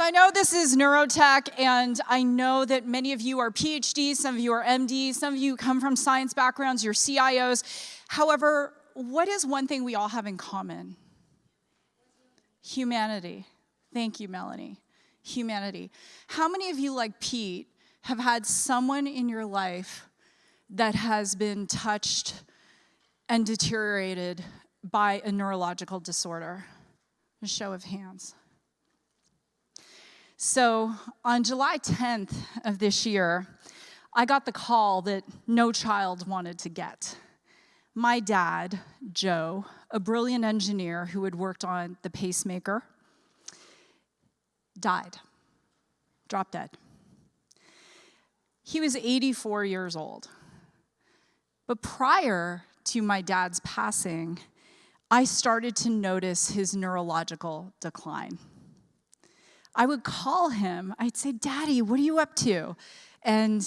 I know this is NeuroTech, and I know that many of you are PhDs, some of you are MDs, some of you come from science backgrounds, you're CIOs. However, what is one thing we all have in common? Humanity. Thank you, Melanie. Humanity. How many of you, like Pete, have had someone in your life that has been touched and deteriorated by a neurological disorder? A show of hands. So on July 10th of this year, I got the call that no child wanted to get. My dad, Joe, a brilliant engineer who had worked on the pacemaker, died, dropped dead. He was 84 years old. But prior to my dad's passing, I started to notice his neurological decline. I would call him, I'd say, "Daddy, what are you up to?" And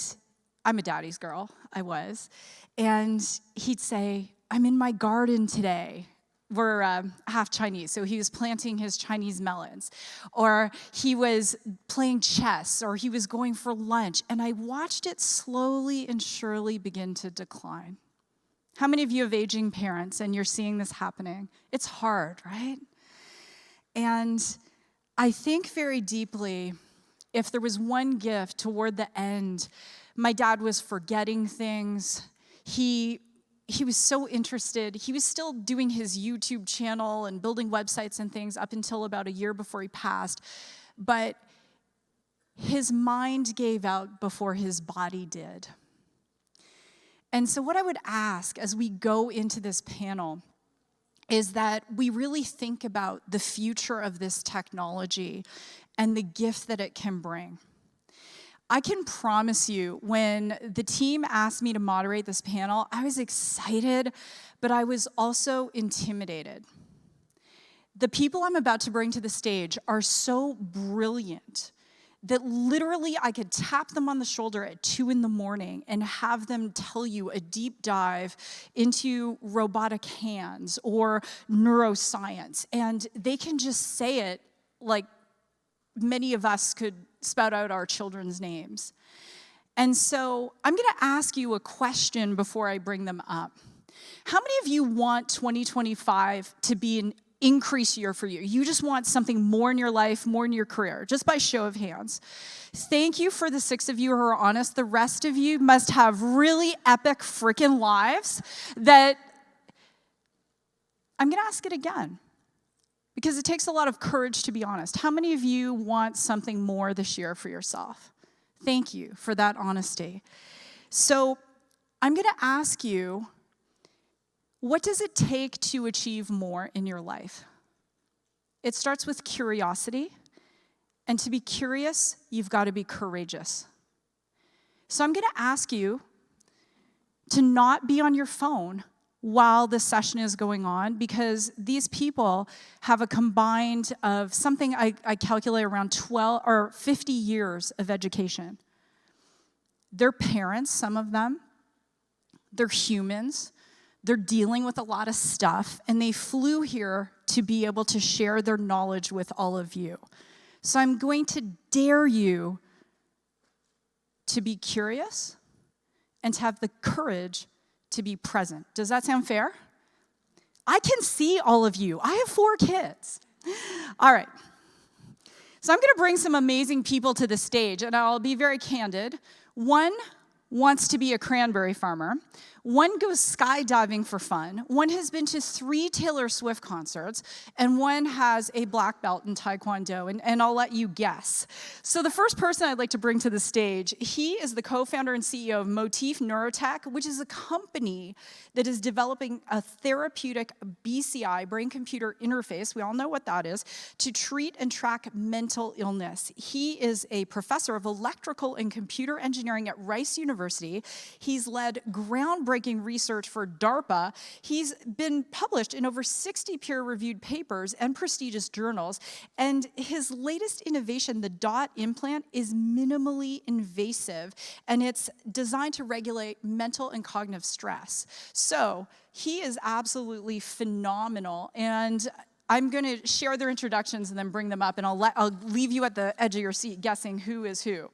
I'm a daddy's girl, I was. And he'd say, "I'm in my garden today." We're half Chinese, so he was planting his Chinese melons. Or he was playing chess, or he was going for lunch. And I watched it slowly and surely begin to decline. How many of you have aging parents and you're seeing this happening? It's hard, right? And I think very deeply, if there was one gift toward the end, my dad was forgetting things. He was so interested. He was still doing his YouTube channel and building websites and things up until about a year before he passed. But his mind gave out before his body did. And so what I would ask as we go into this panel is that we really think about the future of this technology and the gift that it can bring. I can promise you, when the team asked me to moderate this panel, I was excited, but I was also intimidated. The people I'm about to bring to the stage are so brilliant that literally I could tap them on the shoulder at 2 in the morning and have them tell you a deep dive into robotic hands or neuroscience. And they can just say it like many of us could spout out our children's names. And so I'm going to ask you a question before I bring them up. How many of you want 2025 to be an increase year for you? You just want something more in your life, more in your career, just by show of hands. Thank you for the 6 of you who are honest. The rest of you must have really epic freaking lives that I'm going to ask it again because it takes a lot of courage to be honest. How many of you want something more this year for yourself? Thank you for that honesty. So I'm going to ask you, what does it take to achieve more in your life? It starts with curiosity, and to be curious, you've got to be courageous. So I'm going to ask you to not be on your phone while the session is going on, because these people have a combined of something I calculate around 12 or 50 years of education. They're parents, some of them. They're humans. They're dealing with a lot of stuff, and they flew here to be able to share their knowledge with all of you. So I'm going to dare you to be curious and to have the courage to be present. Does that sound fair? I can see all of you. I have 4 kids. All right. So I'm going to bring some amazing people to the stage, and I'll be very candid. One wants to be a cranberry farmer. One goes skydiving for fun. One has been to 3 Taylor Swift concerts. And one has a black belt in Taekwondo. And I'll let you guess. So the first person I'd like to bring to the stage, he is the co-founder and CEO of Motif NeuroTech, which is a company that is developing a therapeutic BCI, brain-computer interface, we all know what that is, to treat and track mental illness. He is a professor of electrical and computer engineering at Rice University. He's led groundbreaking research for DARPA. He's been published in over 60 peer-reviewed papers and prestigious journals. And his latest innovation, the DOT implant, is minimally invasive, and it's designed to regulate mental and cognitive stress. So he is absolutely phenomenal. And I'm going to share their introductions and then bring them up, and I'll leave you at the edge of your seat guessing who is who.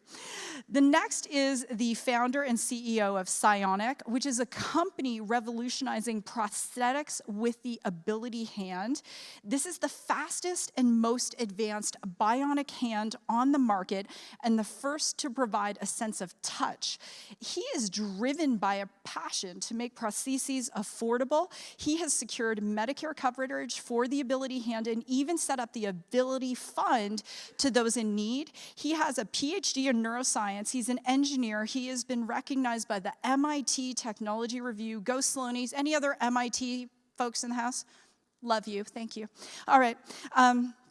The next is the founder and CEO of PSYONIC, which is a company revolutionizing prosthetics with the ability hand. This is the fastest and most advanced bionic hand on the market and the first to provide a sense of touch. He is driven by a passion to make prostheses affordable. He has secured Medicare coverage for the ability hand and even set up the Ability Fund to those in need. He has a PhD in neuroscience. He's an engineer. He has been recognized by the MIT Technology Review. Go Sloanies. Any other MIT folks in the house? Love you. Thank you. All right.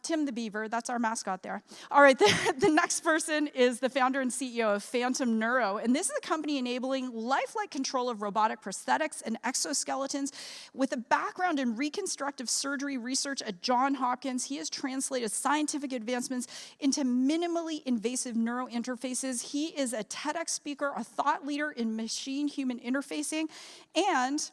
Tim the Beaver, that's our mascot there. All right, the next person is the founder and CEO of Phantom Neuro, and this is a company enabling lifelike control of robotic prosthetics and exoskeletons. With a background in reconstructive surgery research at Johns Hopkins, he has translated scientific advancements into minimally invasive neurointerfaces. He is a TEDx speaker, a thought leader in machine-human interfacing, and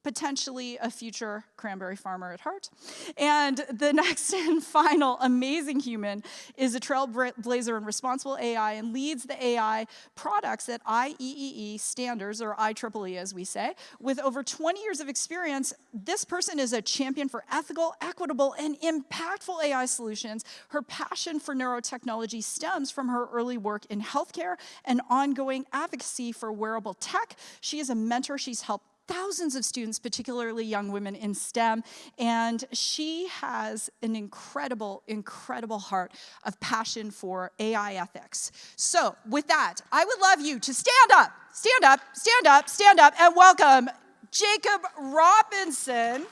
potentially a future cranberry farmer at heart. And the next and final amazing human is a trailblazer in responsible AI and leads the AI products at IEEE standards, or IEEE as we say. With over 20 years of experience, this person is a champion for ethical, equitable, and impactful AI solutions. Her passion for neurotechnology stems from her early work in healthcare and ongoing advocacy for wearable tech. She is a mentor. She's helped thousands of students, particularly young women in STEM, and she has an incredible, incredible heart of passion for AI ethics. So with that, I would love you to stand up, stand up, stand up, stand up, and welcome Jacob Robinson,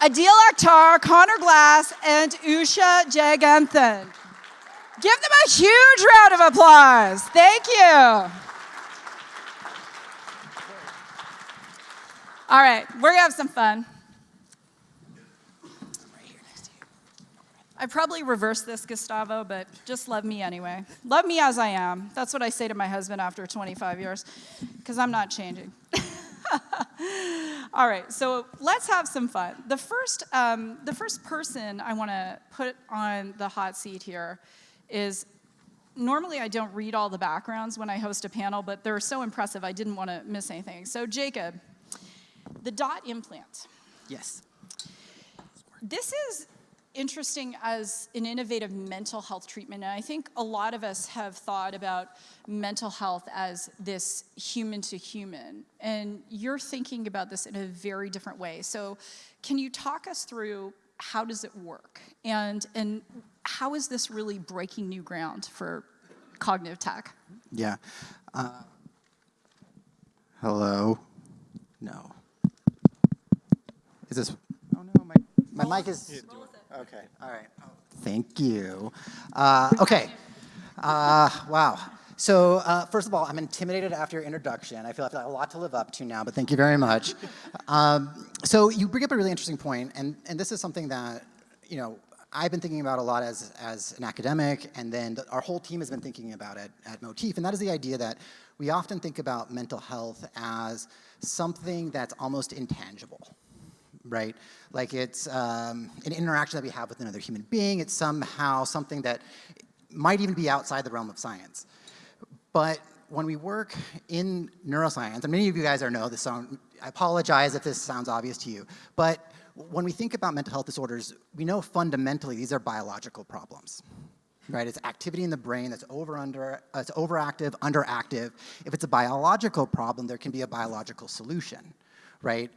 Aadeel Akhtar, Connor Glass, and Usha Jagannathan. Give them a huge round of applause. Thank you. All right, we're gonna have some fun. Right here next to you. I probably reversed this, Gustavo, but just love me anyway. Love me as I am. That's what I say to my husband after 25 years, because I'm not changing. All right, so let's have some fun. The first person I want to put on the hot seat here is, normally I don't read all the backgrounds when I host a panel, but they're so impressive I didn't want to miss anything. So Jacob, the dot implant. Yes. This is interesting as an innovative mental health treatment, and I think a lot of us have thought about mental health as this human to human, and you're thinking about this in a very different way. So can you talk us through how does it work, and how is this really breaking new ground for cognitive tech? Yeah. Hello? No. Is this, oh no, my mic is, okay, all right. Oh, thank you. Okay, wow. So first of all, I'm intimidated after your introduction. I feel like I have a lot to live up to now, but thank you very much. So you bring up a really interesting point, and this is something that, you know, I've been thinking about a lot as an academic, and then our whole team has been thinking about it at Motif, and that is the idea that we often think about mental health as something that's almost intangible, right? Like it's an interaction that we have with another human being. It's somehow something that might even be outside the realm of science. But when we work in neuroscience, and many of you guys know this, I apologize if this sounds obvious to you, but when we think about mental health disorders, we know fundamentally these are biological problems, right? It's activity in the brain that's it's overactive, underactive. If it's a biological problem, there can be a biological solution, right?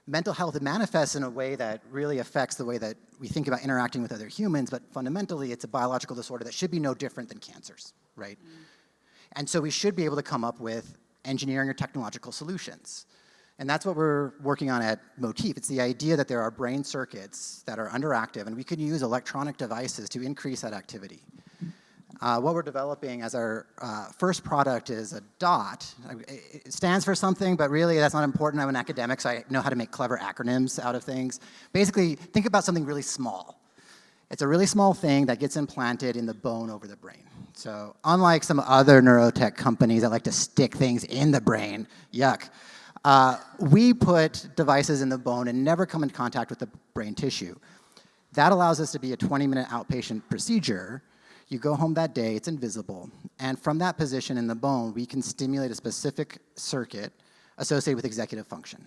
Mental health, it manifests in a way that really affects the way that we think about interacting with other humans, but fundamentally it's a biological disorder that should be no different than cancers, right? And so we should be able to come up with engineering or technological solutions. And that's what we're working on at Motif. It's the idea that there are brain circuits that are underactive, and we can use electronic devices to increase that activity. What we're developing as our first product is a DOT. It stands for something, but really that's not important. I'm an academic, so I know how to make clever acronyms out of things. Basically, think about something really small. It's a really small thing that gets implanted in the bone over the brain. So unlike some other neurotech companies that like to stick things in the brain, yuck, We put devices in the bone and never come in contact with the brain tissue. That allows us to be a 20-minute outpatient procedure. You go home that day, it's invisible, and from that position in the bone, we can stimulate a specific circuit associated with executive function.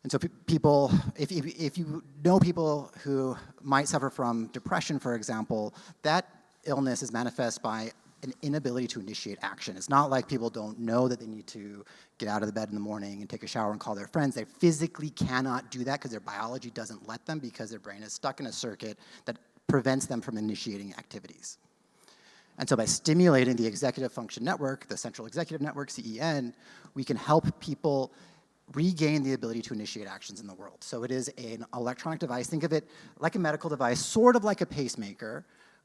And so people, if you know people who might suffer from depression, for example, that illness is manifest by an inability to initiate action. It's not like people don't know that they need to get out of the bed in the morning and take a shower and call their friends. They physically cannot do that because their biology doesn't let them, because their brain is stuck in a circuit that prevents them from initiating activities. And so by stimulating the executive function network, the central executive network, CEN, we can help people regain the ability to initiate actions in the world. So it is an electronic device. Think of it like a medical device, sort of like a pacemaker,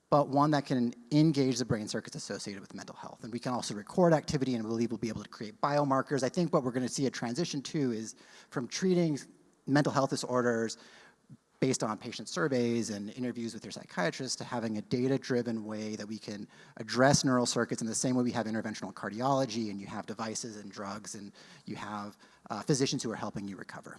but one that can engage the brain circuits associated with mental health. And we can also record activity, and we believe we'll be able to create biomarkers. I think what we're going to see a transition to is from treating mental health disorders based on patient surveys and interviews with their psychiatrists to having a data-driven way that we can address neural circuits in the same way we have interventional cardiology, and you have devices and drugs, and you have physicians who are helping you recover.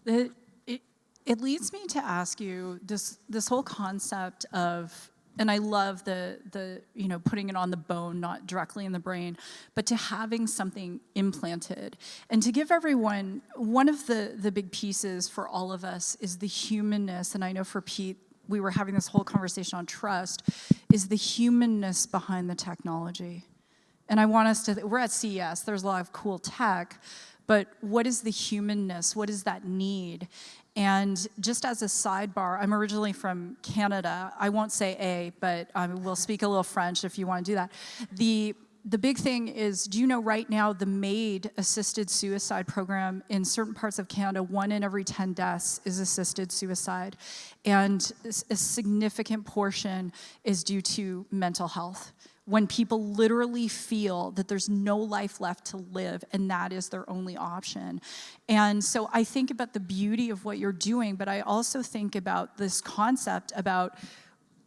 It leads me to ask you this whole concept of, and I love the putting it on the bone, not directly in the brain, but to having something implanted. And to give everyone, one of the big pieces for all of us is the humanness, and I know for Pete, we were having this whole conversation on trust, is the humanness behind the technology. And I want us to, we're at CES, there's a lot of cool tech, but what is the humanness? What is that need? And just as a sidebar, I'm originally from Canada. I won't say A, but we'll speak a little French if you want to do that. The big thing is, do you know right now the MAID-assisted suicide program in certain parts of Canada, 1 in every 10 deaths is assisted suicide. And a significant portion is due to mental health, when people literally feel that there's no life left to live and that is their only option. And so I think about the beauty of what you're doing, but I also think about this concept about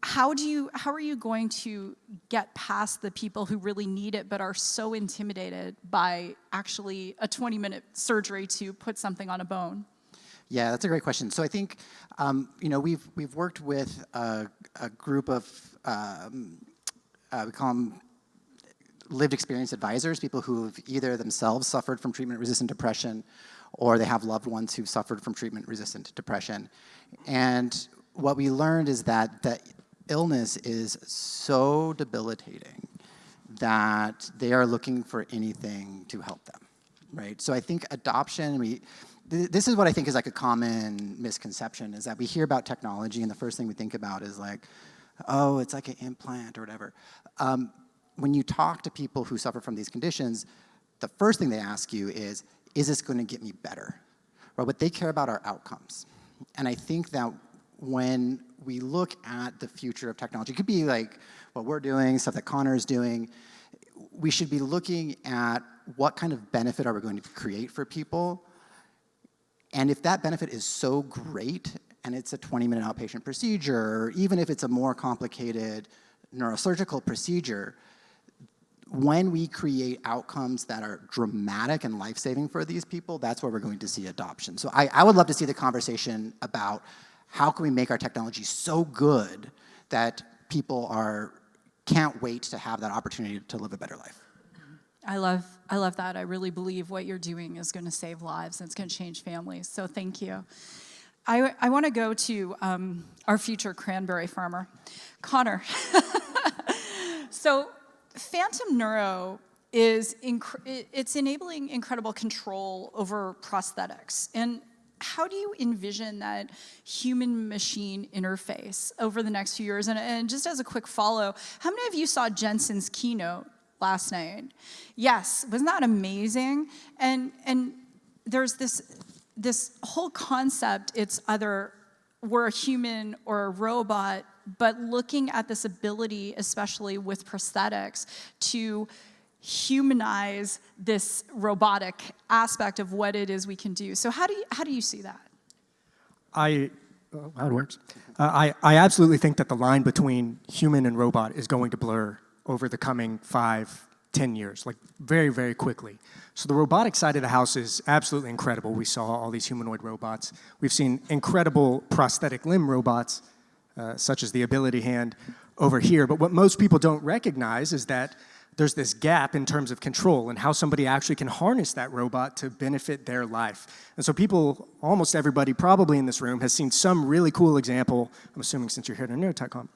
how are you going to get past the people who really need it but are so intimidated by actually a 20-minute surgery to put something on a bone? Yeah, that's a great question. So I think, we've worked with a group of, we call them lived experience advisors, people who have either themselves suffered from treatment-resistant depression or they have loved ones who've suffered from treatment-resistant depression. And what we learned is that the illness is so debilitating that they are looking for anything to help them, right? So I think adoption, this is what I think is like a common misconception, is that we hear about technology and the first thing we think about is like, oh, it's like an implant or whatever. When you talk to people who suffer from these conditions, the first thing they ask you is this going to get me better? Right? What they care about are outcomes. And I think that when we look at the future of technology, it could be like what we're doing, stuff that Connor's doing, we should be looking at what kind of benefit are we going to create for people. And if that benefit is so great, and it's a 20-minute outpatient procedure, or even if it's a more complicated neurosurgical procedure, when we create outcomes that are dramatic and life-saving for these people, that's where we're going to see adoption. So I would love to see the conversation about how can we make our technology so good that people can't wait to have that opportunity to live a better life. I love that. I really believe what you're doing is going to save lives and it's going to change families. So thank you. I want to go to our future cranberry farmer, Connor. So Phantom Neuro is it's enabling incredible control over prosthetics. And how do you envision that human-machine interface over the next few years? And just as a quick follow, how many of you saw Jensen's keynote last night? Yes, wasn't that amazing? And there's this whole concept, it's either we're a human or a robot, but looking at this ability, especially with prosthetics, to humanize this robotic aspect of what it is we can do. So how do you see that? How it works. I absolutely think that the line between human and robot is going to blur over the coming 5 10 years, like very, very quickly. So the robotic side of the house is absolutely incredible. We saw all these humanoid robots. We've seen incredible prosthetic limb robots, such as the Ability Hand over here. But what most people don't recognize is that there's this gap in terms of control and how somebody actually can harness that robot to benefit their life. And so people, almost everybody probably in this room, has seen some really cool example, I'm assuming since you're here to NeuroTech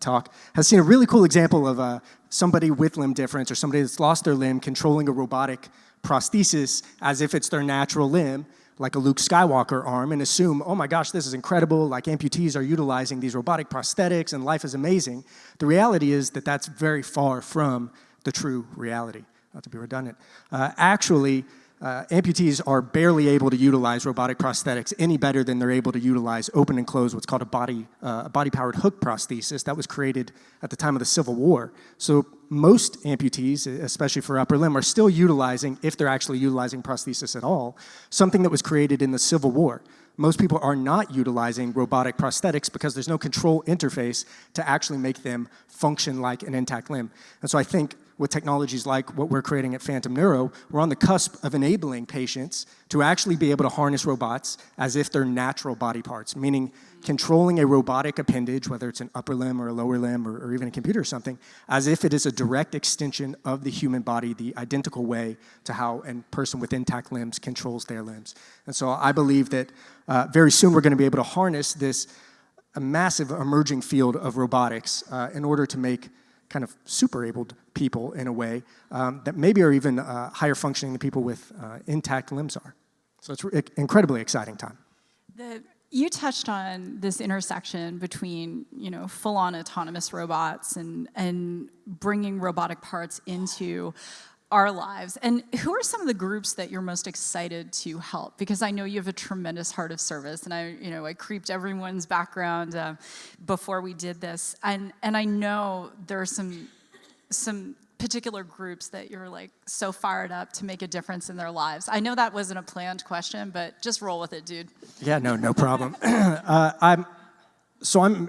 talk, has seen a really cool example of somebody with limb difference or somebody that's lost their limb controlling a robotic prosthesis as if it's their natural limb, like a Luke Skywalker arm, and assume, oh my gosh, this is incredible, like amputees are utilizing these robotic prosthetics and life is amazing. The reality is that that's very far from the true reality, not to be redundant. Actually, amputees are barely able to utilize robotic prosthetics any better than they're able to utilize open and close what's called a body-powered hook prosthesis that was created at the time of the Civil War. So most amputees, especially for upper limb, are still utilizing, if they're actually utilizing prosthesis at all, something that was created in the Civil War. Most people are not utilizing robotic prosthetics because there's no control interface to actually make them function like an intact limb. And so I think with technologies like what we're creating at Phantom Neuro, we're on the cusp of enabling patients to actually be able to harness robots as if they're natural body parts, meaning controlling a robotic appendage, whether it's an upper limb or a lower limb or even a computer or something, as if it is a direct extension of the human body, the identical way to how a person with intact limbs controls their limbs. And so I believe that very soon we're going to be able to harness this a massive emerging field of robotics in order to make kind of super-abled people in a way that maybe are even higher functioning than people with intact limbs are. So it's an incredibly exciting time. You touched on this intersection between, full-on autonomous robots and bringing robotic parts into our lives. And who are some of the groups that you're most excited to help? Because I know you have a tremendous heart of service, and I creeped everyone's background before we did this, and I know there are some particular groups that you're like so fired up to make a difference in their lives. I know that wasn't a planned question, but just roll with it, dude. Yeah, no problem. I'm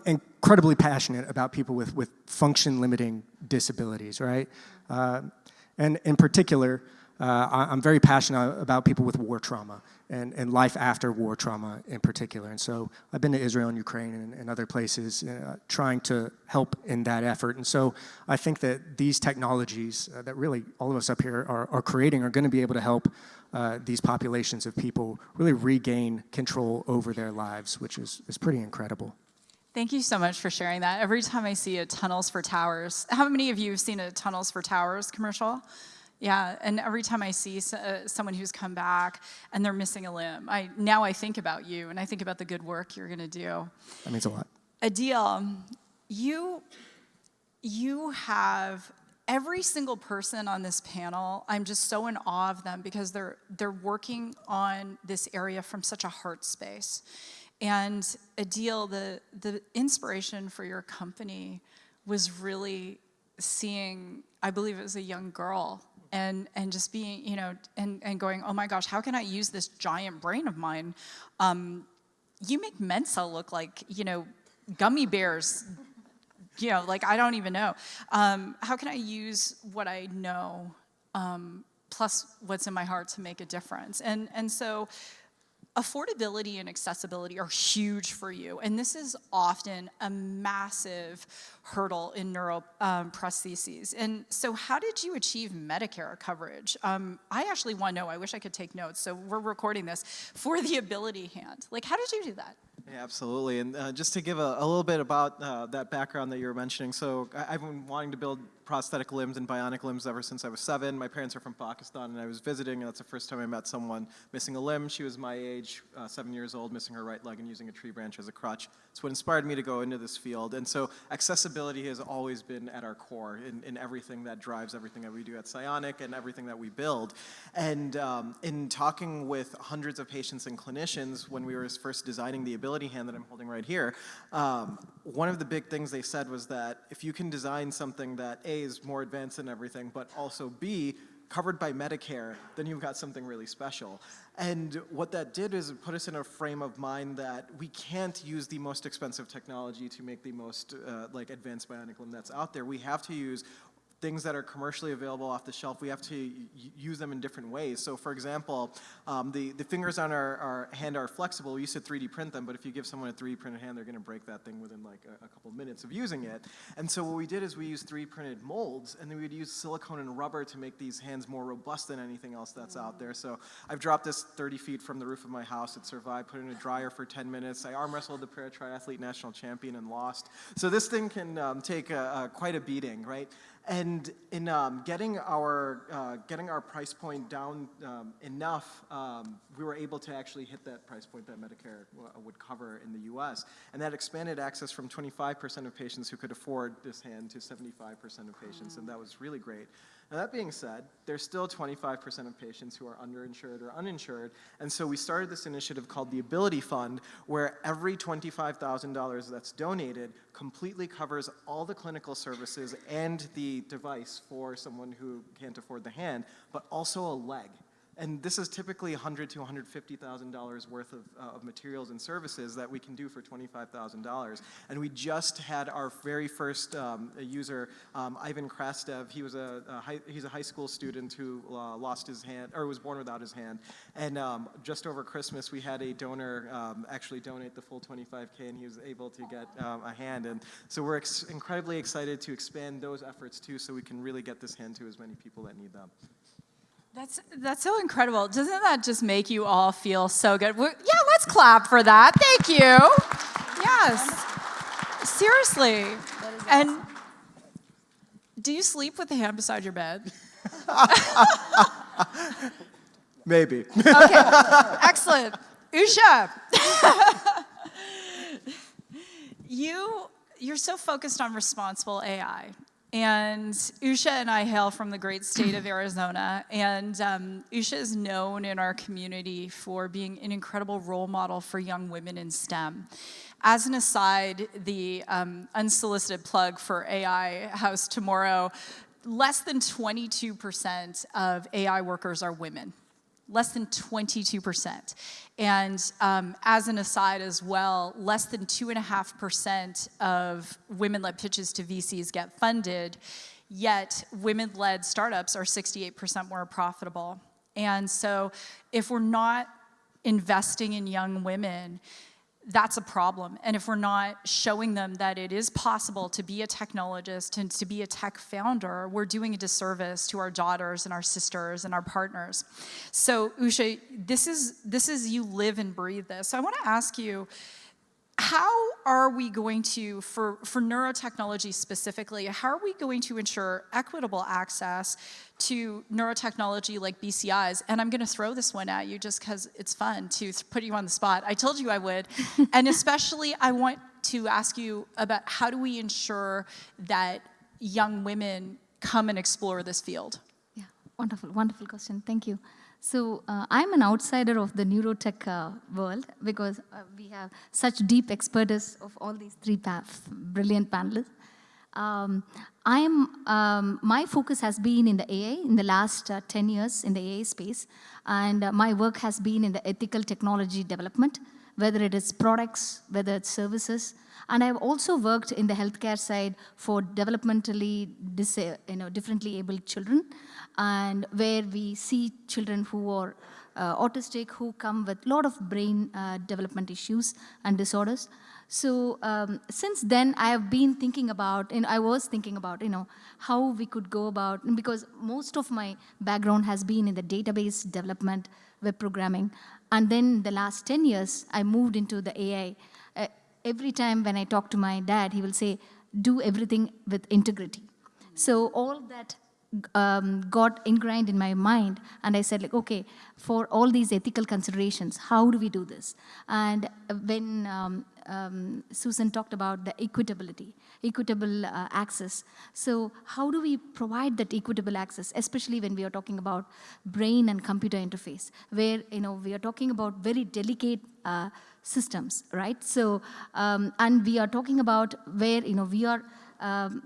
incredibly passionate about people with function-limiting disabilities, right? And in particular, I'm very passionate about people with war trauma and life after war trauma in particular. And so I've been to Israel and Ukraine and other places trying to help in that effort. And so I think that these technologies that really all of us up here are creating are going to be able to help these populations of people really regain control over their lives, which is pretty incredible. Thank you so much for sharing that. Every time I see a Tunnels for Towers, how many of you have seen a Tunnels for Towers commercial? Yeah, and every time I see someone who's come back and they're missing a limb, I think about you and I think about the good work you're gonna do. That means a lot. Aadeel, you have every single person on this panel, I'm just so in awe of them because they're working on this area from such a heart space. And Aadeel, the inspiration for your company was really seeing, I believe it was a young girl, and just being, and going, oh my gosh, how can I use this giant brain of mine? You make Mensa look like, gummy bears, like I don't even know. How can I use what I know plus what's in my heart to make a difference? And so affordability and accessibility are huge for you, and this is often a massive hurdle in neuro prostheses. And so how did you achieve Medicare coverage? I actually want to know, I wish I could take notes, so we're recording this, for the Ability Hand. Like, how did you do that? Yeah, absolutely, and just to give a little bit about that background that you were mentioning, so I've been wanting to build prosthetic limbs and bionic limbs ever since I was 7. My parents are from Pakistan, and I was visiting, and that's the first time I met someone missing a limb. She was my age, 7 years old, missing her right leg and using a tree branch as a crutch. It's what inspired me to go into this field, and so accessibility has always been at our core in everything that drives everything that we do at PSYONIC and everything that we build. And in talking with hundreds of patients and clinicians when we were first designing the Ability Hand that I'm holding right here, one of the big things they said was that if you can design something that A, is more advanced than everything, but also B, covered by Medicare, then you've got something really special. And what that did is it put us in a frame of mind that we can't use the most expensive technology to make the most advanced bionic limb that's out there. We have to use things that are commercially available off the shelf, we have to use them in different ways. So for example, the fingers on our hand are flexible. We used to 3D print them, but if you give someone a 3D printed hand, they're going to break that thing within like a couple minutes of using it. And so what we did is we used 3D printed molds, and then we would use silicone and rubber to make these hands more robust than anything else that's out there. So I've dropped this 30 feet from the roof of my house. It survived, put it in a dryer for 10 minutes. I arm wrestled the para-triathlete national champion and lost. So this thing can take quite a beating, right? And in getting our price point down enough, we were able to actually hit that price point that Medicare would cover in the US. And that expanded access from 25% of patients who could afford this hand to 75% of patients, and that was really great. Now that being said, there's still 25% of patients who are underinsured or uninsured, and so we started this initiative called the Ability Fund, where every $25,000 that's donated completely covers all the clinical services and the device for someone who can't afford the hand, but also a leg. And this is typically $100,000 to $150,000 worth of materials and services that we can do for $25,000. And we just had our very first user, Ivan Krastev. He's a high school student who lost his hand, or was born without his hand. And just over Christmas, we had a donor actually donate the full $25K, and he was able to get a hand. And so we're incredibly excited to expand those efforts too, so we can really get this hand to as many people that need them. That's so incredible. Doesn't that just make you all feel so good? Yeah, let's clap for that. Thank you. Yes. Seriously. And do you sleep with the hand beside your bed? Maybe. Okay. Excellent. Usha. You're so focused on responsible AI. And Usha and I hail from the great state of Arizona, and Usha is known in our community for being an incredible role model for young women in STEM. As an aside, the unsolicited plug for AI House tomorrow, less than 22% of AI workers are women. Less than 22%. And as an aside as well, less than 2.5% of women-led pitches to VCs get funded, yet women-led startups are 68% more profitable. And so if we're not investing in young women, that's a problem. And if we're not showing them that it is possible to be a technologist and to be a tech founder, we're doing a disservice to our daughters and our sisters and our partners. So Usha, this is you live and breathe this. So I want to ask you, how are we going to, for neurotechnology specifically, how are we going to ensure equitable access to neurotechnology like BCIs? And I'm going to throw this one at you just because it's fun to put you on the spot. I told you I would. And especially, I want to ask you about how do we ensure that young women come and explore this field? Yeah, wonderful, wonderful question. Thank you. So I'm an outsider of the NeuroTech world because we have such deep expertise of all these three brilliant panelists. My focus has been in the AA in the last 10 years in the AA space, and my work has been in the ethical technology development, whether it is products, whether it's services, and I've also worked in the healthcare side for developmentally differently abled children, and where we see children who are autistic, who come with a lot of brain development issues and disorders. So since then, I have been thinking about, and I was thinking about, how we could go about, because most of my background has been in the database development, web programming, and then the last 10 years, I moved into the AI. Every time when I talk to my dad, he will say, do everything with integrity. So all that got ingrained in my mind, and I said, like, okay, for all these ethical considerations, how do we do this? And when Susan talked about the equitable access. So how do we provide that equitable access, especially when we are talking about brain and computer interface, where we are talking about very delicate systems, right? So and we are talking about where we are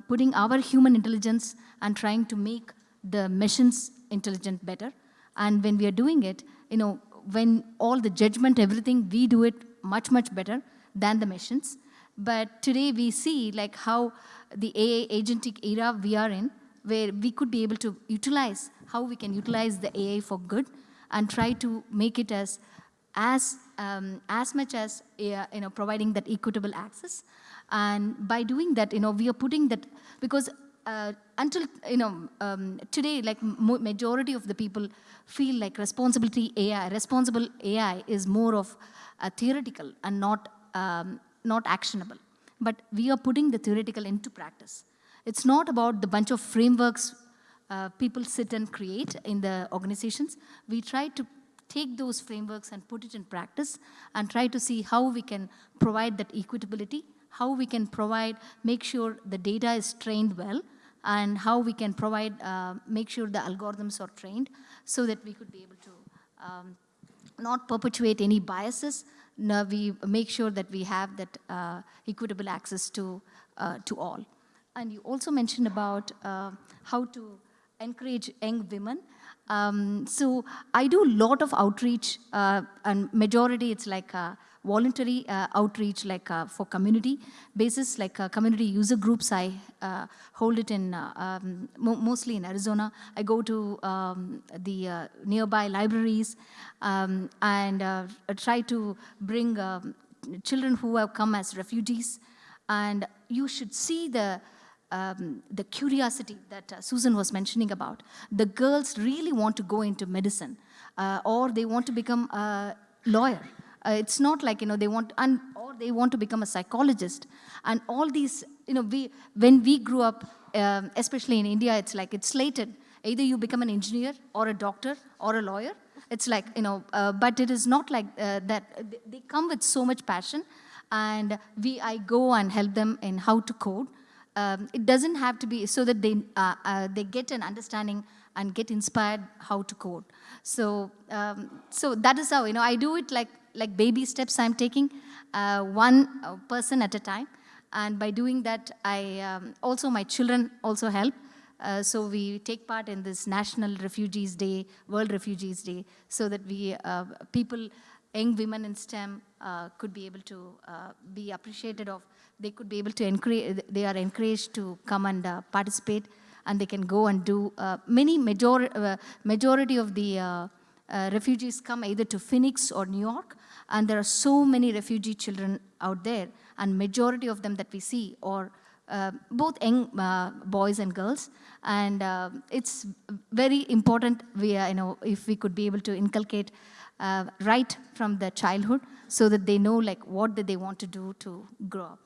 putting our human intelligence and trying to make the machines intelligent better. And when we are doing it, when all the judgment, everything, we do it much, much better than the machines. But today we see like how the AI agentic era we are in, where we could be able to utilize, how we can utilize the AI for good and try to make it as much as providing that equitable access. And by doing that, we are putting that, because until today, like majority of the people feel like responsible AI is more of theoretical and not actionable. But we are putting the theoretical into practice. It's not about the bunch of frameworks people sit and create in the organizations. We try to take those frameworks and put it in practice and try to see how we can provide that equitability, how we can make sure the data is trained well, and how we can make sure the algorithms are trained so that we could be able to not perpetuate any biases. No, we make sure that we have that equitable access to all. And you also mentioned about how to encourage young women. So I do a lot of outreach, and majority it's like voluntary outreach, like for community basis, like community user groups. I hold it in mostly in Arizona. I go to the nearby libraries and try to bring children who have come as refugees. And you should see the curiosity that Susan was mentioning about. The girls really want to go into medicine, or they want to become a lawyer. It's not like, they want, or they want to become a psychologist. And all these, when we grew up, especially in India, it's like, it's slated. Either you become an engineer or a doctor or a lawyer. It's like, but it is not like that. They come with so much passion, and I go and help them in how to code. It doesn't have to be so that they get an understanding and get inspired how to code. So that is how, I do it like baby steps I'm taking, one person at a time. And by doing that, also my children also help. So we take part in this National Refugees Day, World Refugees Day, so that people, young women in STEM could be able to be appreciated of. They could be able to they are encouraged to come and participate, and they can go and do majority of the refugees come either to Phoenix or New York, and there are so many refugee children out there, and majority of them that we see are both young boys and girls, and it's very important if we could be able to inculcate right from the childhood, so that they know like what do they want to do to grow up.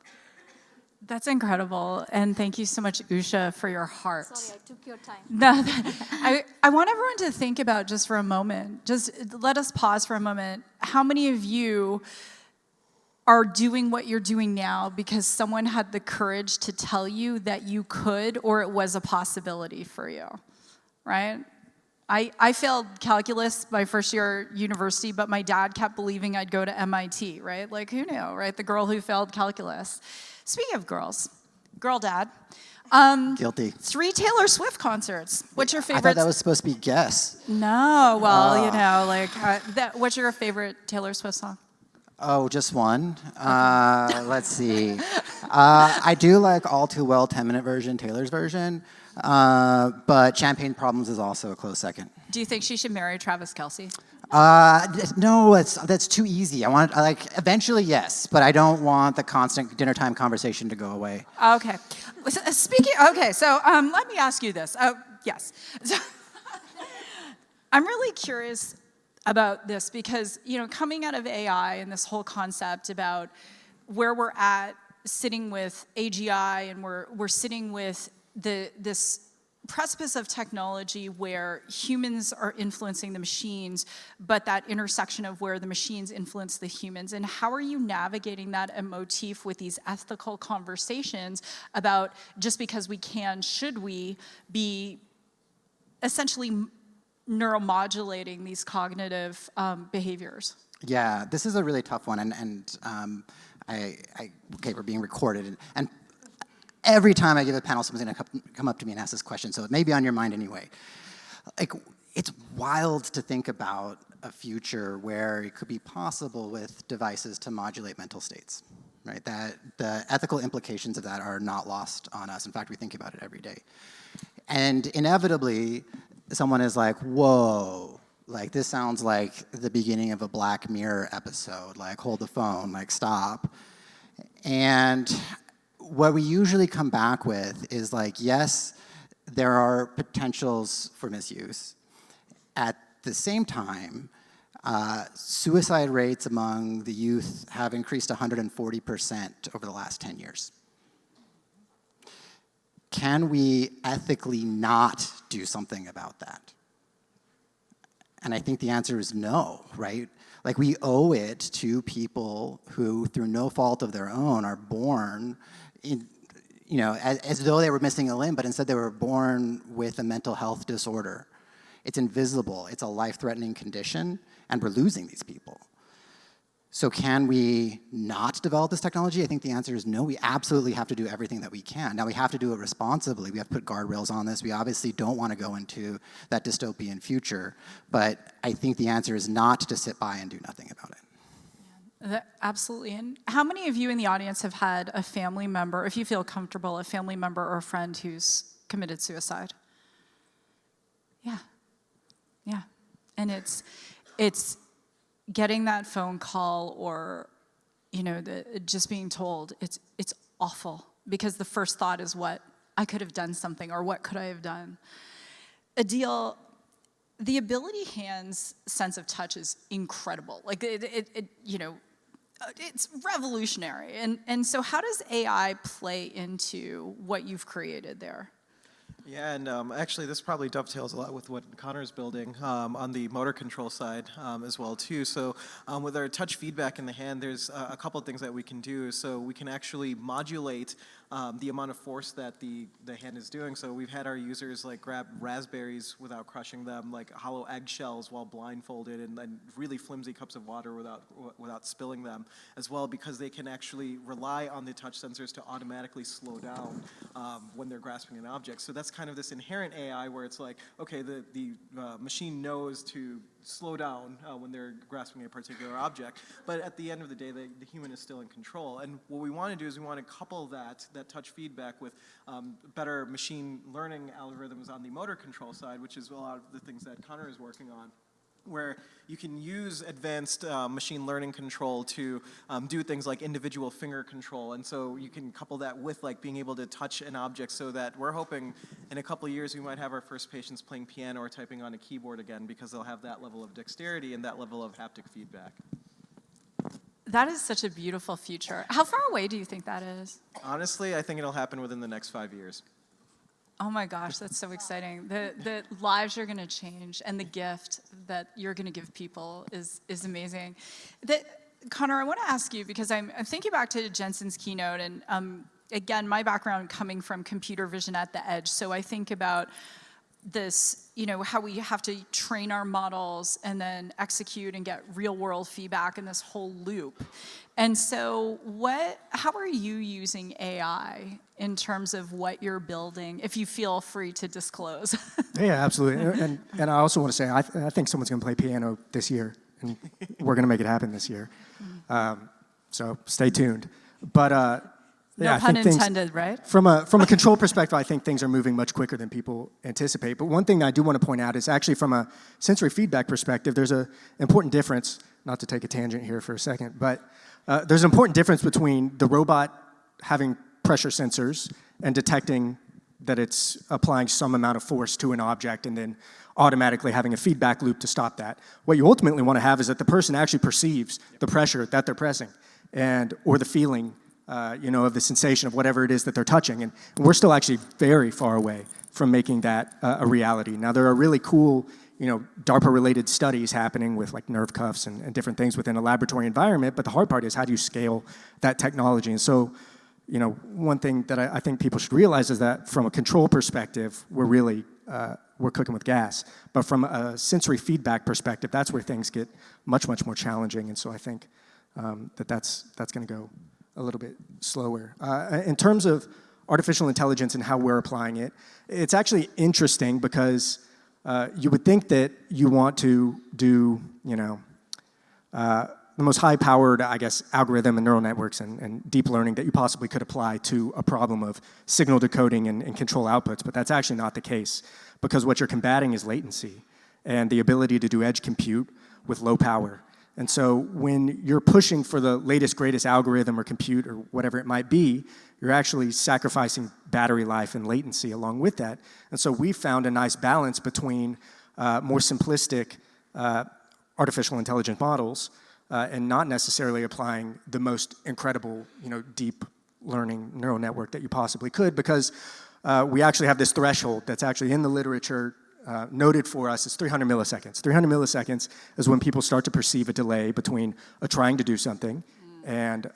That's incredible, and thank you so much, Usha, for your heart. Sorry, I took your time. No, I want everyone to think about just for a moment, just let us pause for a moment. How many of you are doing what you're doing now because someone had the courage to tell you that you could, or it was a possibility for you, right? I failed calculus my first year university, but my dad kept believing I'd go to MIT, right? Like, who knew, right? The girl who failed calculus. Speaking of girls, girl dad. Guilty. 3 Taylor Swift concerts. What's your favorite? I thought that was supposed to be guess. No, well, what's your favorite Taylor Swift song? Oh, just one? Let's see. I do like All Too Well 10-minute version, Taylor's version, but Champagne Problems is also a close second. Do you think she should marry Travis Kelce? No, that's too easy. Eventually, yes, but I don't want the constant dinner time conversation to go away. Okay. So let me ask you this. Yes. So, I'm really curious about this because, coming out of AI and this whole concept about where we're at sitting with AGI, and we're sitting with this precipice of technology where humans are influencing the machines, but that intersection of where the machines influence the humans. And how are you navigating that at Motif with these ethical conversations about just because we can, should we be essentially neuromodulating these cognitive behaviors? Yeah, this is a really tough one, and okay, we're being recorded, and every time I give a panel, someone's gonna come up to me and ask this question, so it may be on your mind anyway. It's wild to think about a future where it could be possible with devices to modulate mental states, right? That the ethical implications of that are not lost on us. In fact, we think about it every day. And inevitably, someone is like, whoa, like this sounds like the beginning of a Black Mirror episode, like hold the phone, like stop. And what we usually come back with is like, yes, there are potentials for misuse. At the same time, suicide rates among the youth have increased 140% over the last 10 years. Can we ethically not do something about that? And I think the answer is no, right? Like we owe it to people who, through no fault of their own, are born in, you know, as though they were missing a limb, but instead they were born with a mental health disorder. It's invisible, it's a life-threatening condition, and we're losing these people. So can we not develop this technology? I think the answer is no. We absolutely have to do everything that we can. Now we have to do it responsibly. We have to put guardrails on this. We obviously don't want to go into that dystopian future, but I think the answer is not to sit by and do nothing about it. Absolutely. And how many of you in the audience have had a family member, if you feel comfortable, a family member or a friend who's committed suicide? Yeah. Yeah. And it's getting that phone call or, you know, just being told, it's awful because the first thought is what? I could have done something, or what could I have done? Aadeel, the ability hand's sense of touch is incredible. Like you know, it's revolutionary. And so how does AI play into what you've created there? Yeah, and actually this probably dovetails a lot with what Connor's building on the motor control side as well too. So with our touch feedback in the hand, there's a couple of things that we can do. So we can actually modulate the amount of force that the hand is doing. So we've had our users like grab raspberries without crushing them, like hollow eggshells while blindfolded, and then really flimsy cups of water without spilling them as well, because they can actually rely on the touch sensors to automatically slow down when they're grasping an object. So that's kind of this inherent AI where it's like, okay, the machine knows to slow down when they're grasping a particular object, but at the end of the day, the human is still in control. And what we want to do is we want to couple that touch feedback with better machine learning algorithms on the motor control side, which is a lot of the things that Connor is working on, where you can use advanced machine learning control to do things like individual finger control. And so you can couple that with like being able to touch an object, so that we're hoping in a couple of years we might have our first patients playing piano or typing on a keyboard again, because they'll have that level of dexterity and that level of haptic feedback. That is such a beautiful future. How far away do you think that is? Honestly, I think it'll happen within the next 5 years. Oh my gosh, that's so exciting. The lives are gonna change, and the gift that you're gonna give people is amazing. Connor, I wanna ask you, because I'm thinking back to Jensen's keynote, and again, my background coming from computer vision at the edge, so I think about this, you know, how we have to train our models and then execute and get real world feedback in this whole loop. And so how are you using AI in terms of what you're building, if you feel free to disclose? Yeah, absolutely. And I also want to say, I think someone's going to play piano this year, and we're going to make it happen this year. So stay tuned. But no pun intended, right? From a control perspective, I think things are moving much quicker than people anticipate. But one thing that I do want to point out is actually from a sensory feedback perspective, there's an important difference, not to take a tangent here for a second, but there's an important difference between the robot having pressure sensors and detecting that it's applying some amount of force to an object and then automatically having a feedback loop to stop that. What you ultimately want to have is that the person actually perceives the pressure that they're pressing or the feeling you know, of the sensation of whatever it is that they're touching. And we're still actually very far away from making that a reality. Now, there are really cool, you know, DARPA-related studies happening with like nerve cuffs and different things within a laboratory environment, but the hard part is how do you scale that technology? And so, you know, one thing that I think people should realize is that from a control perspective, we're really, we're cooking with gas. But from a sensory feedback perspective, that's where things get much, much more challenging. And so I think that's going to go a little bit slower. In terms of artificial intelligence and how we're applying it, it's actually interesting because you would think that you want to do, you know, most high-powered, I guess, algorithm and neural networks and deep learning that you possibly could apply to a problem of signal decoding and control outputs, but that's actually not the case, because what you're combating is latency and the ability to do edge compute with low power. And so when you're pushing for the latest, greatest algorithm or compute or whatever it might be, you're actually sacrificing battery life and latency along with that. And so we found a nice balance between more simplistic artificial intelligence models and not necessarily applying the most incredible, deep learning neural network that you possibly could, because we actually have this threshold that's actually in the literature noted for us. It's 300 milliseconds. 300 milliseconds is when people start to perceive a delay between trying to do something and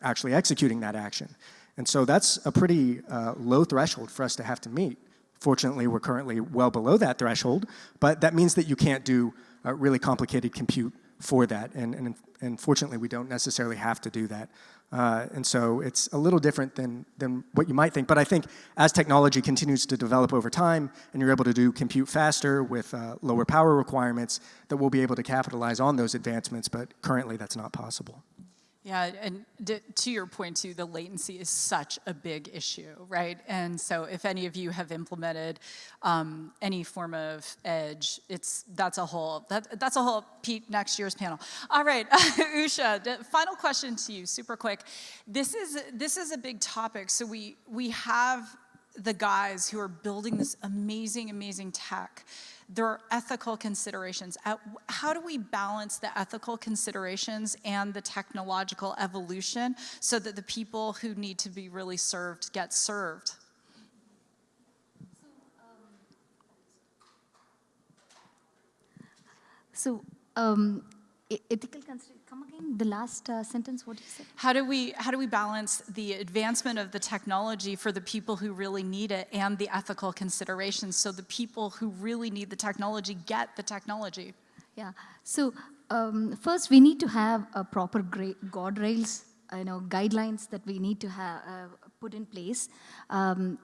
actually executing that action. And so that's a pretty low threshold for us to have to meet. Fortunately, we're currently well below that threshold, but that means that you can't do really complicated compute for that, and fortunately, we don't necessarily have to do that. And so it's a little different than what you might think, but I think as technology continues to develop over time, and you're able to do compute faster with lower power requirements, that we'll be able to capitalize on those advancements, but currently that's not possible. Yeah, and to your point too, the latency is such a big issue, right? And so if any of you have implemented any form of edge, that's a whole Pete next year's panel. All right, Usha, final question to you, super quick. This is a big topic. So we have the guys who are building this amazing tech. There are ethical considerations. How do we balance the ethical considerations and the technological evolution so that the people who need to be really served get served? Ethical consideration. Come again, the last sentence, what you said? How do we balance the advancement of the technology for the people who really need it and the ethical considerations so the people who really need the technology get the technology? Yeah, so first we need to have a proper guardrails, guidelines that we need to have put in place. And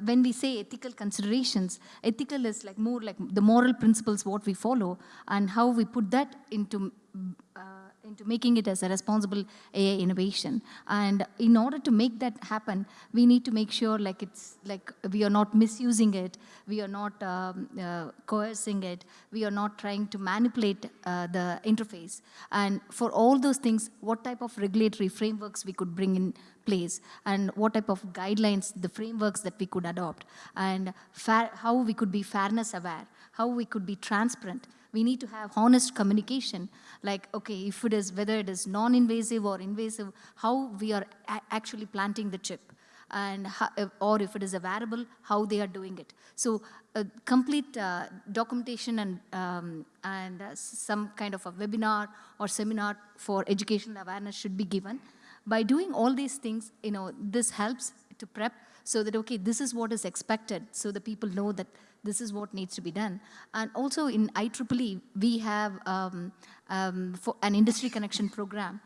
when we say ethical considerations, ethical is more like the moral principles what we follow and how we put that into making it as a responsible AI innovation. And in order to make that happen, we need to make sure we are not misusing it, we are not coercing it, we are not trying to manipulate the interface. And for all those things, what type of regulatory frameworks we could bring in place, and what type of guidelines, the frameworks that we could adopt, and how we could be fairness aware, how we could be transparent. We need to have honest communication, if it is, whether it is non-invasive or invasive, how we are actually planting the chip, and or if it is a wearable, how they are doing it. So complete documentation and some kind of a webinar or seminar for educational awareness should be given. By doing all these things, this helps to prep so that, okay, this is what is expected, so the people know that this is what needs to be done. And also in IEEE, we have for an industry connection program.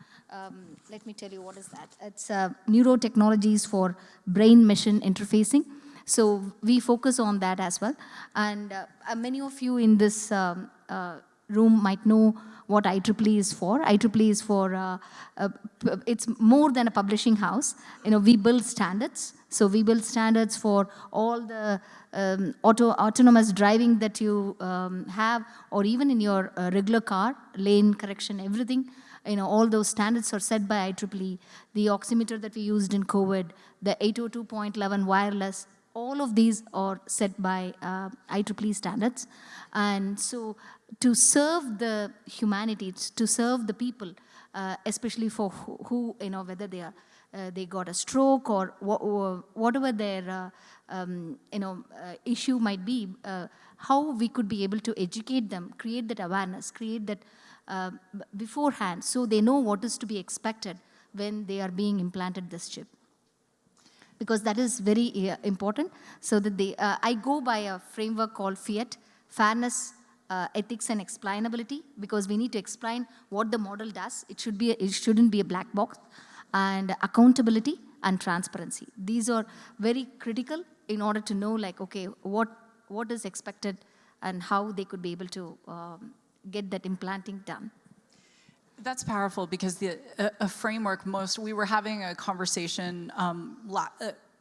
Let me tell you what is that. It's neurotechnologies for brain-machine interfacing. So we focus on that as well. And many of you in this room might know what IEEE is for. IEEE is for, it's more than a publishing house. We build standards. So we build standards for all the autonomous driving that you have, or even in your regular car, lane correction, everything. All those standards are set by IEEE. The oximeter that we used in COVID, the 802.11 wireless, all of these are set by IEEE standards. And so to serve the humanity, to serve the people, especially for who whether they got a stroke or whatever their issue might be, how we could be able to educate them, create that awareness, create that beforehand, so they know what is to be expected when they are being implanted this chip. Because that is very important, so that I go by a framework called FIAT, fairness, ethics and explainability, because we need to explain what the model does. It shouldn't be a black box. And accountability and transparency. These are very critical in order to know, okay, what is expected and how they could be able to get that implanting done. That's powerful because a framework, we were having a conversation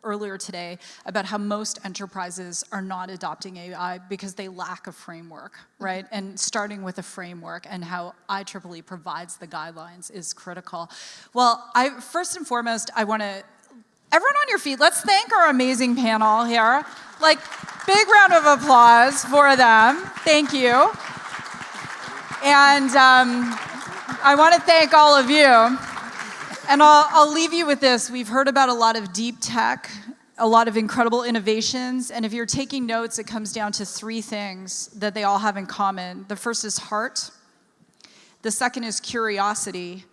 earlier today about how most enterprises are not adopting AI because they lack a framework, right? And starting with a framework and how IEEE provides the guidelines is critical. Well, first and foremost, I want to, everyone on your feet, let's thank our amazing panel here. Like, big round of applause for them. Thank you. And I want to thank all of you. And I'll leave you with this. We've heard about a lot of deep tech, a lot of incredible innovations, and if you're taking notes, it comes down to 3 things that they all have in common. The first is heart, the second is curiosity,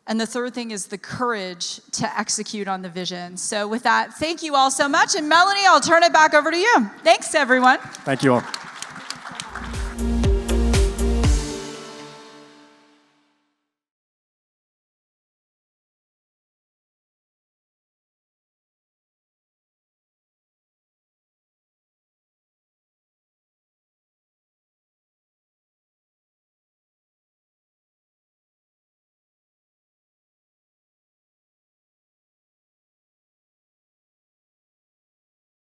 and the third thing is the courage to execute on the vision. So with that, thank you all so much, and Melanie, I'll turn it back over to you. Thanks, everyone. Thank you all.